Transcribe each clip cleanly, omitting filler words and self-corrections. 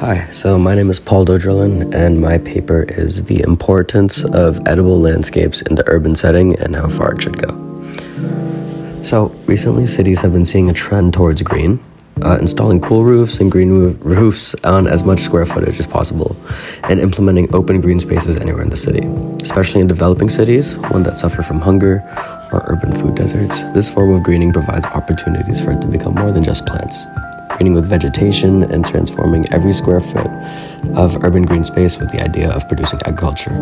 Hi, so my name is Poldo Drilon, and my paper is The Importance of Edible Landscapes in the Urban Setting and How Far It Should Go. So, recently cities have been seeing a trend towards green, installing cool roofs and green roofs on as much square footage as possible, and implementing open green spaces anywhere in the city. Especially in developing cities, one that suffer from hunger or urban food deserts, this form of greening provides opportunities for it to become more than just plants. Greening with vegetation and transforming every square foot of urban green space with the idea of producing agriculture.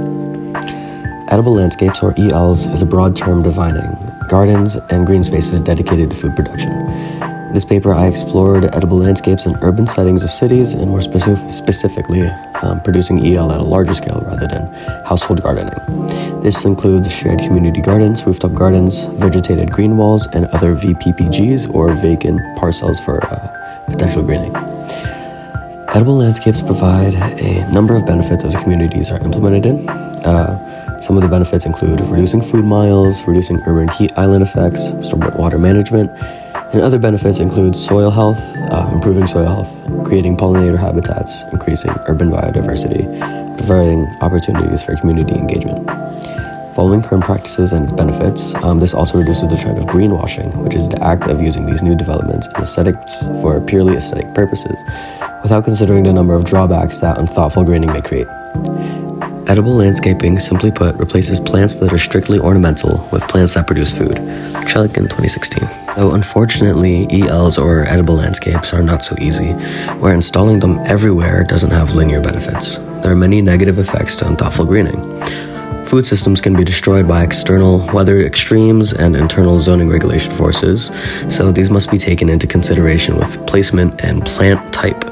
Edible landscapes, or ELs, is a broad term defining gardens and green spaces dedicated to food production. In this paper, I explored edible landscapes in urban settings of cities, and more specifically, producing EL at a larger scale rather than household gardening. This includes shared community gardens, rooftop gardens, vegetated green walls, and other VPPGs, or vacant parcels for potential greening. Edible landscapes provide a number of benefits as communities are implemented in. Some of the benefits include reducing food miles, reducing urban heat island effects, stormwater management, and other benefits include soil health, improving soil health, creating pollinator habitats, increasing urban biodiversity, providing opportunities for community engagement. Following current practices and its benefits, this also reduces the trend of greenwashing, which is the act of using these new developments and aesthetics for purely aesthetic purposes, without considering the number of drawbacks that unthoughtful greening may create. Edible landscaping, simply put, replaces plants that are strictly ornamental with plants that produce food. Chelik in 2016. Though unfortunately, ELs or edible landscapes are not so easy, where installing them everywhere doesn't have linear benefits. There are many negative effects to unthoughtful greening. Food systems can be destroyed by external weather extremes and internal zoning regulation forces, so these must be taken into consideration with placement and plant type.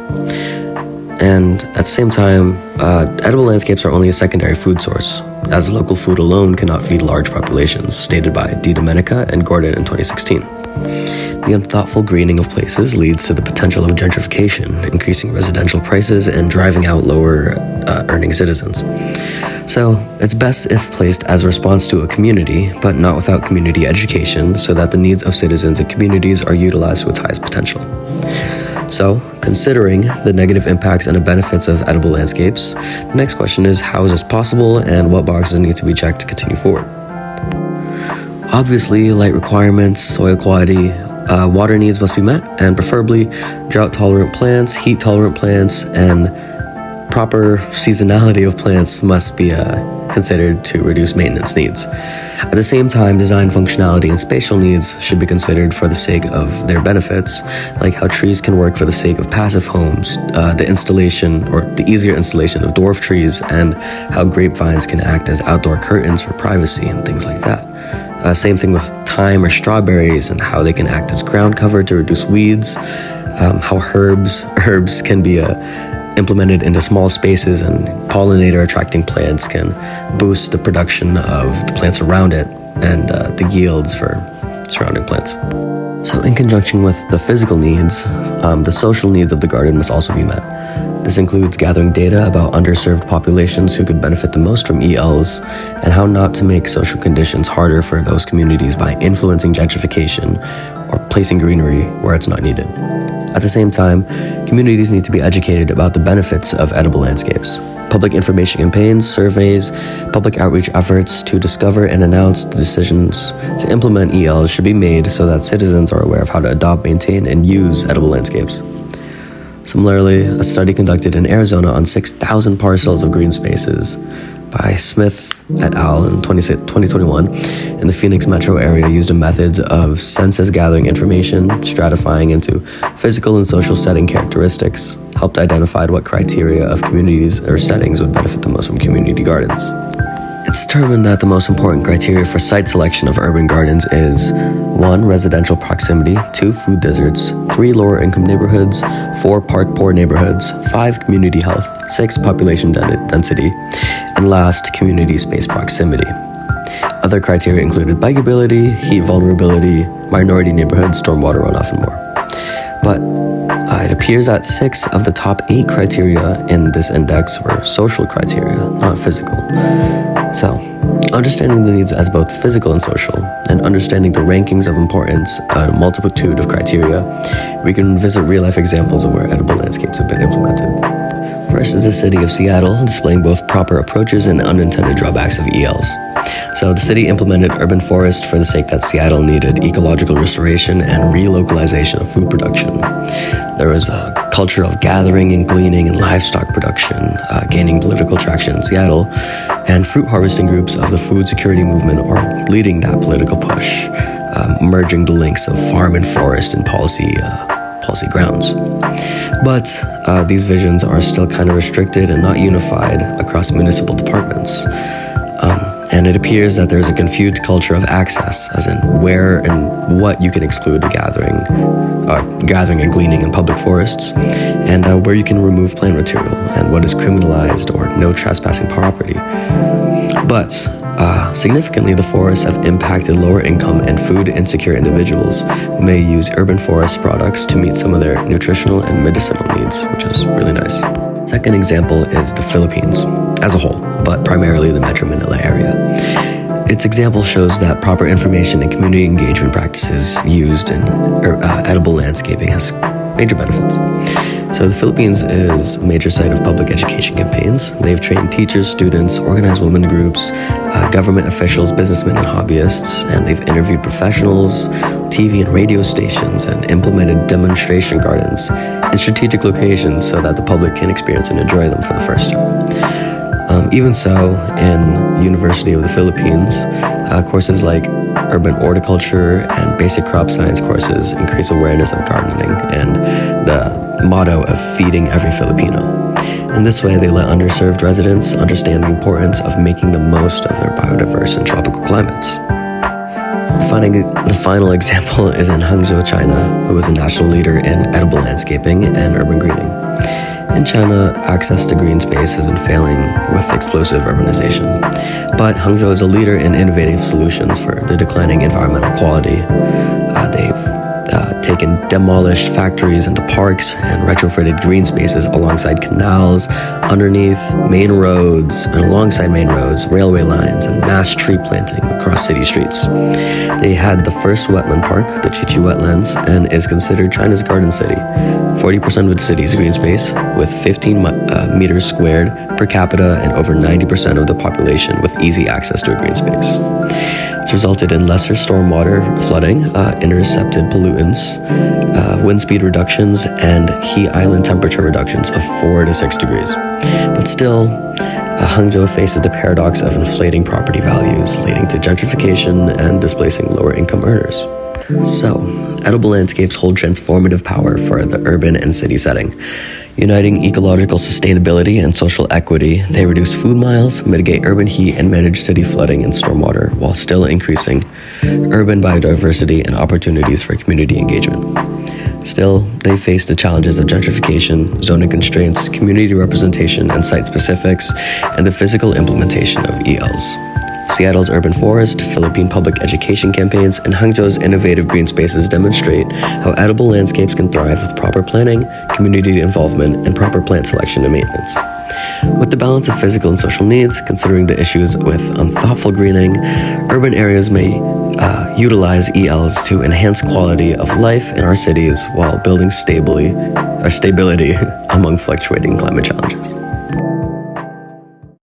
And at the same time, edible landscapes are only a secondary food source, as local food alone cannot feed large populations, stated by D. Domenica and Gordon in 2016. The unthoughtful greening of places leads to the potential of gentrification, increasing residential prices and driving out lower earning citizens. So, it's best if placed as a response to a community, but not without community education, so that the needs of citizens and communities are utilized to its highest potential. So, considering the negative impacts and the benefits of edible landscapes, the next question is, how is this possible and what boxes need to be checked to continue forward? Obviously, light requirements, soil quality, water needs must be met, and preferably drought-tolerant plants, heat-tolerant plants, and proper seasonality of plants must be considered to reduce maintenance needs. At the same time, design functionality and spatial needs should be considered for the sake of their benefits, like how trees can work for the sake of passive homes, the installation or the easier installation of dwarf trees, and how grapevines can act as outdoor curtains for privacy and things like that. Same thing with thyme or strawberries and how they can act as ground cover to reduce weeds, how herbs can be implemented into small spaces, and pollinator attracting plants can boost the production of the plants around it and the yields for surrounding plants. So in conjunction with the physical needs, the social needs of the garden must also be met. This includes gathering data about underserved populations who could benefit the most from ELs, and how not to make social conditions harder for those communities by influencing gentrification or placing greenery where it's not needed. At the same time, communities need to be educated about the benefits of edible landscapes. Public information campaigns, surveys, public outreach efforts to discover and announce the decisions to implement ELs should be made so that citizens are aware of how to adopt, maintain, and use edible landscapes. Similarly, a study conducted in Arizona on 6,000 parcels of green spaces by Smith et al. In 2021 in the Phoenix metro area used a method of census gathering information, stratifying into physical and social setting characteristics, helped identify what criteria of communities or settings would benefit the most from community gardens. It's determined that the most important criteria for site selection of urban gardens is 1. Residential proximity, 2. Food deserts, 3. Lower income neighborhoods, 4. Park-poor neighborhoods, 5. Community health, 6. Population density, and last, community space proximity. Other criteria included bikeability, heat vulnerability, minority neighborhoods, stormwater runoff, and more. But it appears that 6 of the top 8 criteria in this index were social criteria, not physical. So, understanding the needs as both physical and social, and understanding the rankings of importance a multitude of criteria, we can visit real-life examples of where edible landscapes have been implemented. First is the city of Seattle, displaying both proper approaches and unintended drawbacks of ELs. So the city implemented urban forest for the sake that Seattle needed ecological restoration and relocalization of food production. There was a culture of gathering and gleaning and livestock production, gaining political traction in Seattle, and fruit harvesting groups of the food security movement are leading that political push, merging the links of farm and forest and policy grounds. But these visions are still kind of restricted and not unified across municipal departments. And it appears that there's a confused culture of access, as in where and what you can exclude gathering and gleaning in public forests, and where you can remove plant material, and what is criminalized or no trespassing property. But significantly, the forests have impacted lower income and food insecure individuals who may use urban forest products to meet some of their nutritional and medicinal needs, which is really nice. Second example is the Philippines as a whole, but primarily the Metro Manila area. Its example shows that proper information and community engagement practices used in edible landscaping has major benefits. So the Philippines is a major site of public education campaigns. They've trained teachers, students, organized women groups, government officials, businessmen, and hobbyists, and they've interviewed professionals, TV and radio stations, and implemented demonstration gardens in strategic locations so that the public can experience and enjoy them for the first time. Even so, in University of the Philippines, courses like urban horticulture and basic crop science courses increase awareness of gardening and the motto of feeding every Filipino. In this way, they let underserved residents understand the importance of making the most of their biodiverse and tropical climates. The final example is in Hangzhou, China, who is a national leader in edible landscaping and urban greening. In China, access to green space has been failing with explosive urbanization. But Hangzhou is a leader in innovative solutions for the declining environmental quality. They've taken demolished factories into parks and retrofitted green spaces alongside canals, underneath main roads, and alongside main roads, railway lines, and mass tree planting across city streets. They had the first wetland park, the Chichi Wetlands, and is considered China's garden city. 40% of its city's green space, with 15 meters squared per capita and over 90% of the population with easy access to a green space. It's resulted in lesser stormwater flooding, intercepted pollutants, wind speed reductions, and heat island temperature reductions of 4 to 6 degrees. But still, Hangzhou faces the paradox of inflating property values, leading to gentrification and displacing lower income earners. So, edible landscapes hold transformative power for the urban and city setting. Uniting ecological sustainability and social equity, they reduce food miles, mitigate urban heat, and manage city flooding and stormwater, while still increasing urban biodiversity and opportunities for community engagement. Still, they face the challenges of gentrification, zoning constraints, community representation and site specifics, and the physical implementation of ELs. Seattle's urban forest, Philippine public education campaigns, and Hangzhou's innovative green spaces demonstrate how edible landscapes can thrive with proper planning, community involvement, and proper plant selection and maintenance. With the balance of physical and social needs, considering the issues with unthoughtful greening, urban areas may utilize ELs to enhance quality of life in our cities while building stability among fluctuating climate challenges.